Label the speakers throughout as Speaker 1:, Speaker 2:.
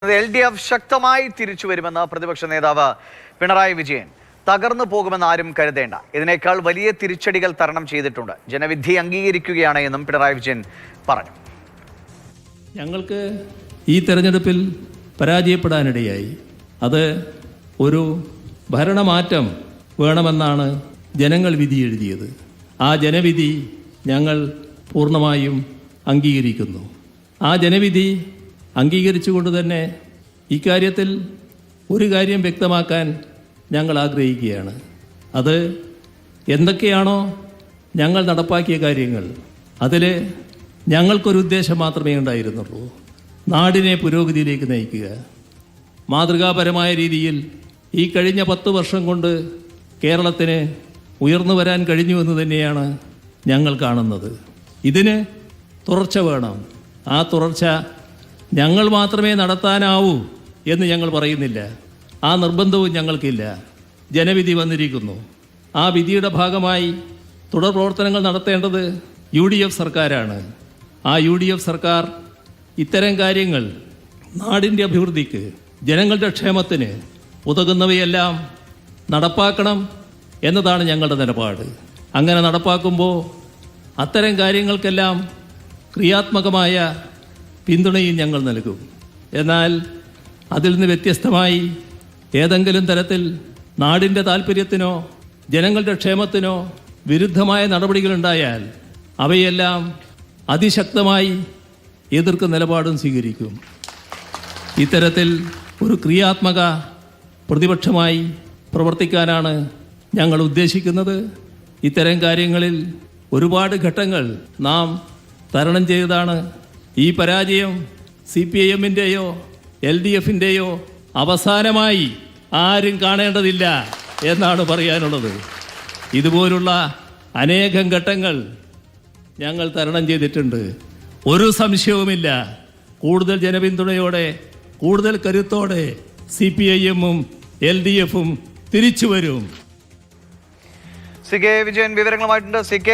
Speaker 1: LDF ശക്തമായി തിരിച്ചു വരുമെന്ന് പ്രതിപക്ഷ നേതാവ് പിണറായി വിജയൻ. തകർന്നു പോകുമെന്ന് ആരും കരുതേണ്ട, ഇതിനേക്കാൾ വലിയ തിരിച്ചടികൾ തരണം ചെയ്തിട്ടുണ്ട്, ജനവിധി അംഗീകരിക്കുകയാണ് എന്നും പിണറായി വിജയൻ പറഞ്ഞു.
Speaker 2: ഞങ്ങൾക്ക് ഈ തെരഞ്ഞെടുപ്പിൽ പരാജയപ്പെടാനിടയായി. അത് ഒരു ഭരണമാറ്റം വേണമെന്നാണ് ജനങ്ങൾ വിധി എഴുതിയത്. ആ ജനവിധി ഞങ്ങൾ പൂർണ്ണമായും അംഗീകരിക്കുന്നു. ആ ജനവിധി അംഗീകരിച്ചുകൊണ്ട് തന്നെ ഇക്കാര്യത്തിൽ ഒരു കാര്യം വ്യക്തമാക്കാൻ ഞങ്ങൾ ആഗ്രഹിക്കുകയാണ്. അത് എന്തൊക്കെയാണോ ഞങ്ങൾ നടപ്പാക്കിയ കാര്യങ്ങൾ, അതിൽ ഞങ്ങൾക്കൊരു ഉദ്ദേശം മാത്രമേ ഉണ്ടായിരുന്നുള്ളൂ: നാടിനെ പുരോഗതിയിലേക്ക് നയിക്കുക. മാതൃകാപരമായ രീതിയിൽ ഈ കഴിഞ്ഞ 10 വർഷം കൊണ്ട് കേരളത്തിന് ഉയർന്നു വരാൻ കഴിഞ്ഞുവെന്ന് തന്നെയാണ് ഞങ്ങൾ കാണുന്നത്. ഇതിന് തുടർച്ച വേണം. ആ തുടർച്ച ഞങ്ങൾ മാത്രമേ നടത്താനാവൂ എന്ന് ഞങ്ങൾ പറയുന്നില്ല. ആ നിർബന്ധവും ഞങ്ങൾക്കില്ല. ജനവിധി വന്നിരിക്കുന്നു. ആ വിധിയുടെ ഭാഗമായി തുടർ പ്രവർത്തനങ്ങൾ നടത്തേണ്ടത് UDF സർക്കാരാണ്. ആ UDF സർക്കാർ ഇത്തരം കാര്യങ്ങൾ നാടിൻ്റെ അഭിവൃദ്ധിക്ക്, ജനങ്ങളുടെ ക്ഷേമത്തിന് ഉതകുന്നവയെല്ലാം നടപ്പാക്കണം എന്നതാണ് ഞങ്ങളുടെ നിലപാട്. അങ്ങനെ നടപ്പാക്കുമ്പോൾ അത്തരം കാര്യങ്ങൾക്കെല്ലാം ക്രിയാത്മകമായ പിന്തുണയും ഞങ്ങൾ നൽകും. എന്നാൽ അതിൽ നിന്ന് വ്യത്യസ്തമായി ഏതെങ്കിലും തരത്തിൽ നാടിൻ്റെ താല്പര്യത്തിനോ ജനങ്ങളുടെ ക്ഷേമത്തിനോ വിരുദ്ധമായ നടപടികളുണ്ടായാൽ അവയെല്ലാം അതിശക്തമായി എതിർക്കുന്ന നിലപാടും സ്വീകരിക്കും. ഇത്തരത്തിൽ ഒരു ക്രിയാത്മക പ്രതിപക്ഷമായി പ്രവർത്തിക്കാനാണ് ഞങ്ങൾ ഉദ്ദേശിക്കുന്നത്. ഇത്തരം കാര്യങ്ങളിൽ ഒരുപാട് ഘട്ടങ്ങൾ നാം തരണം ചെയ്തതാണ്. ഈ പരാജയം CPIM-ൻ്റെയോ LDF-ൻ്റെയോ അവസാനമായി ആരും കാണേണ്ടതില്ല എന്നാണ് പറയാനുള്ളത്. ഇതുപോലുള്ള അനേകം ഘട്ടങ്ങൾ ഞങ്ങൾ തരണം ചെയ്തിട്ടുണ്ട്. ഒരു സംശയവുമില്ല, കൂടുതൽ ജനപിന്തുണയോടെ, കൂടുതൽ കരുത്തോടെ CPIM-ഉം LDF-ഉം തിരിച്ചു വരും.
Speaker 1: CK വിജയൻ വിവരങ്ങളുമായിട്ടുണ്ട്. CK,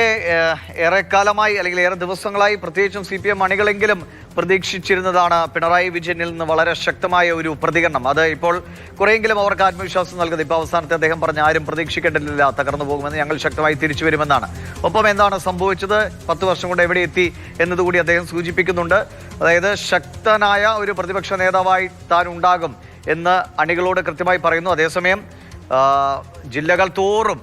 Speaker 1: ഏറെക്കാലമായി അല്ലെങ്കിൽ ഏറെ ദിവസങ്ങളായി പ്രത്യേകിച്ചും CPM അണികളെങ്കിലും പ്രതീക്ഷിച്ചിരുന്നതാണ് പിണറായി വിജയനിൽ നിന്ന് വളരെ ശക്തമായ ഒരു പ്രതികരണം. അത് ഇപ്പോൾ കുറെയെങ്കിലും അവർക്ക് ആത്മവിശ്വാസം നൽകുന്നത്. ഇപ്പോൾ അവസാനത്തെ അദ്ദേഹം പറഞ്ഞ ആരും പ്രതീക്ഷിക്കേണ്ടതില്ല, തകർന്നു പോകുമെന്ന്, ഞങ്ങൾ ശക്തമായി തിരിച്ചു വരുമെന്നാണ്. ഒപ്പം എന്താണ് സംഭവിച്ചത്, 10 വർഷം കൊണ്ട് എവിടെ എത്തി എന്നതുകൂടി അദ്ദേഹം സൂചിപ്പിക്കുന്നുണ്ട്. അതായത് ശക്തനായ ഒരു പ്രതിപക്ഷ നേതാവായി താൻ ഉണ്ടാകും എന്ന് അണികളോട് കൃത്യമായി പറയുന്നു. അതേസമയം ജില്ലകൾ തോറും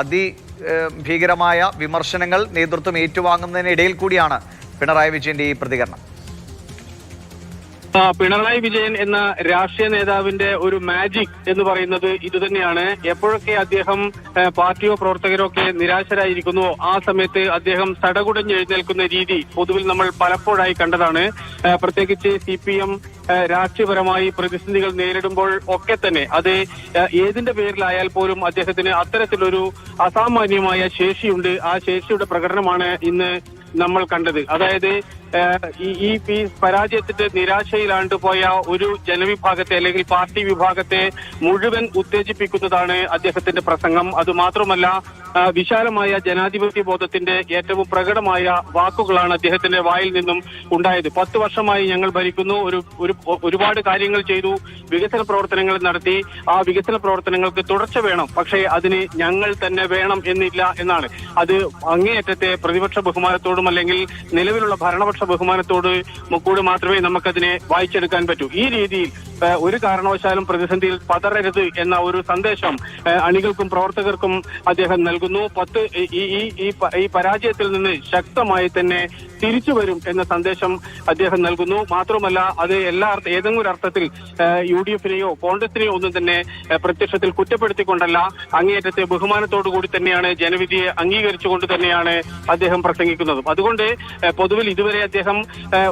Speaker 1: അതിഭീകരമായ വിമർശനങ്ങൾ നേതൃത്വം ഏറ്റുവാങ്ങുന്നതിനിടയിൽ കൂടിയാണ് പിണറായി വിജയന്റെ ഈ പ്രതികരണം.
Speaker 3: പിണറായി വിജയൻ എന്ന രാഷ്ട്രീയ നേതാവിന്റെ ഒരു മാജിക് എന്ന് പറയുന്നത് ഇതുതന്നെയാണ്. എപ്പോഴൊക്കെ അദ്ദേഹം പാർട്ടിയോ പ്രവർത്തകരോ ഒക്കെ നിരാശരായിരിക്കുന്നു, ആ സമയത്ത് അദ്ദേഹം സടകുടഞ്ഞെഴുന്നേൽക്കുന്ന രീതി പൊതുവിൽ നമ്മൾ പലപ്പോഴായി കണ്ടതാണ്. പ്രത്യേകിച്ച് CPM രാഷ്ട്രീയപരമായി പ്രതിസന്ധികൾ നേരിടുമ്പോൾ ഒക്കെ തന്നെ അത് ഏതിന്റെ പേരിലായാൽ പോലും അദ്ദേഹത്തിന് അത്തരത്തിലൊരു അസാമാന്യമായ ശേഷിയുണ്ട്. ആ ശേഷിയുടെ പ്രകടനമാണ് ഇന്ന് നമ്മൾ കണ്ടത്. അതായത് ഈ പരാജയത്തിന്റെ നിരാശയിലാണ്ട് പോയ ഒരു ജനവിഭാഗത്തെ അല്ലെങ്കിൽ പാർട്ടി വിഭാഗത്തെ മുഴുവൻ ഉത്തേജിപ്പിക്കുന്നതാണ് അദ്ദേഹത്തിന്റെ പ്രസംഗം. അതുമാത്രമല്ല, വിശാലമായ ജനാധിപത്യ ബോധത്തിന്റെ ഏറ്റവും പ്രകടമായ വാക്കുകളാണ് അദ്ദേഹത്തിന്റെ വായിൽ നിന്നും ഉണ്ടായത്. 10 വർഷമായി ഞങ്ങൾ ഭരിക്കുന്നു, ഒരുപാട് കാര്യങ്ങൾ ചെയ്തു, വികസന പ്രവർത്തനങ്ങൾ നടത്തി. ആ വികസന പ്രവർത്തനങ്ങൾക്ക് തുടർച്ച വേണം, പക്ഷേ അതിന് ഞങ്ങൾ തന്നെ വേണം എന്നില്ല എന്നാണ്. അത് അങ്ങേയറ്റത്തെ പ്രതിപക്ഷ ബഹുമാനത്തോടും അല്ലെങ്കിൽ നിലവിലുള്ള ഭരണപക്ഷ ബഹുമാനത്തോട് കൂടി മാത്രമേ നമുക്കതിനെ വായിച്ചെടുക്കാൻ പറ്റൂ. ഈ രീതിയിൽ ഒരു കാരണവശാലും പ്രതിസന്ധിയിൽ പതറരുത് എന്ന ഒരു സന്ദേശം അണികൾക്കും പ്രവർത്തകർക്കും അദ്ദേഹം നൽകുന്നു. ഈ പരാജയത്തിൽ നിന്ന് ശക്തമായി തന്നെ തിരിച്ചു വരും എന്ന സന്ദേശം അദ്ദേഹം നൽകുന്നു. മാത്രമല്ല, അത് ഏതെങ്കിലും ഒരു അർത്ഥത്തിൽ UDF-നെയോ കോൺഗ്രസിനെയോ ഒന്നും തന്നെ പ്രത്യക്ഷത്തിൽ കുറ്റപ്പെടുത്തിക്കൊണ്ടല്ല, അങ്ങേയറ്റത്തെ ബഹുമാനത്തോടു കൂടി തന്നെയാണ് ജനവിധിയെ അംഗീകരിച്ചുകൊണ്ട് തന്നെയാണ് അദ്ദേഹം പ്രസംഗിക്കുന്നത്. അതുകൊണ്ട് പൊതുവിൽ ഇതുവരെ അദ്ദേഹം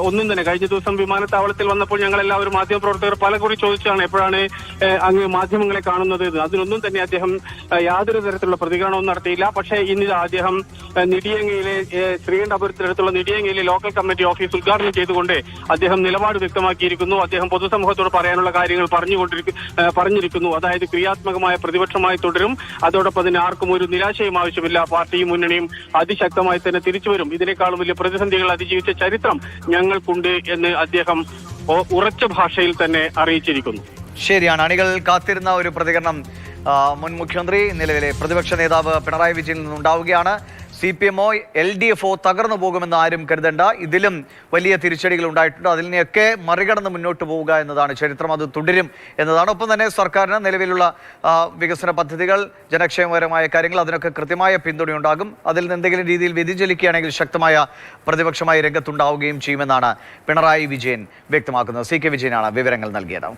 Speaker 3: ഒന്നും തന്നെ, കഴിഞ്ഞ ദിവസം വിമാനത്താവളത്തിൽ വന്നപ്പോൾ ഞങ്ങൾ എല്ലാവരും മാധ്യമപ്രവർത്തകർ പലകുറി ചോദിച്ചാണ് എപ്പോഴാണ് അങ്ങ് മാധ്യമങ്ങളെ കാണുന്നത്. അതിനൊന്നും തന്നെ അദ്ദേഹം യാതൊരു തരത്തിലുള്ള പ്രതികരണവും നടത്തിയില്ല. പക്ഷേ ഇന്നിതാ അദ്ദേഹം നെടിയങ്ങയിലെ ശ്രീകണ്ഠപുരത്തിനടുത്തുള്ള നെടിയങ്ങയിലെ ലോക്കൽ കമ്മിറ്റി ഓഫീസ് ഉദ്ഘാടനം ചെയ്തുകൊണ്ട് അദ്ദേഹം നിലപാട് വ്യക്തമാക്കിയിരിക്കുന്നു. അദ്ദേഹം പൊതുസമൂഹത്തോട് പറയാനുള്ള കാര്യങ്ങൾ പറഞ്ഞിരിക്കുന്നു. അതായത് ക്രിയാത്മകമായ പ്രതിപക്ഷമായി തുടരും, അതോടൊപ്പം അതിന് ആർക്കും ഒരു നിരാശയും ആവശ്യമില്ല, പാർട്ടിയും മുന്നണിയും അതിശക്തമായി തന്നെ തിരിച്ചു വരും, ഇതിനേക്കാളും വലിയ പ്രതിസന്ധികൾ അതിജീവിച്ച ചരിത്രം ഞങ്ങൾക്കുണ്ട് എന്ന് അദ്ദേഹം ഉറച്ച ഭാഷയിൽ തന്നെ അറിയിച്ചിരിക്കുന്നു.
Speaker 1: ശരിയാണ്, അണികൾ കാത്തിരുന്ന ഒരു പ്രതികരണം മുൻ മുഖ്യമന്ത്രി നിലവിലെ പ്രതിപക്ഷ നേതാവ് പിണറായി വിജയനിൽ നിന്നുണ്ടാവുകയാണ്. CPM-ഓ LDF-ഓ തകർന്നു പോകുമെന്ന് ആരും കരുതണ്ട. ഇതിലും വലിയ തിരിച്ചടികൾ ഉണ്ടായിട്ടുണ്ട്. അതിനെയൊക്കെ മറികടന്ന് മുന്നോട്ട് പോവുക എന്നതാണ് ചരിത്രം. അത് തുടരും എന്നതാണ്. ഒപ്പം തന്നെ സർക്കാരിന് നിലവിലുള്ള വികസന പദ്ധതികൾ, ജനക്ഷേമപരമായ കാര്യങ്ങൾ, അതിനൊക്കെ കൃത്യമായ പിന്തുണയുണ്ടാകും. അതിൽ നിന്ന് എന്തെങ്കിലും രീതിയിൽ വ്യതിചലിക്കുകയാണെങ്കിൽ ശക്തമായ പ്രതിപക്ഷമായി രംഗത്തുണ്ടാവുകയും ചെയ്യുമെന്നാണ് പിണറായി വിജയൻ വ്യക്തമാക്കുന്നത്. CK വിജയനാണ് വിവരങ്ങൾ നൽകിയത്.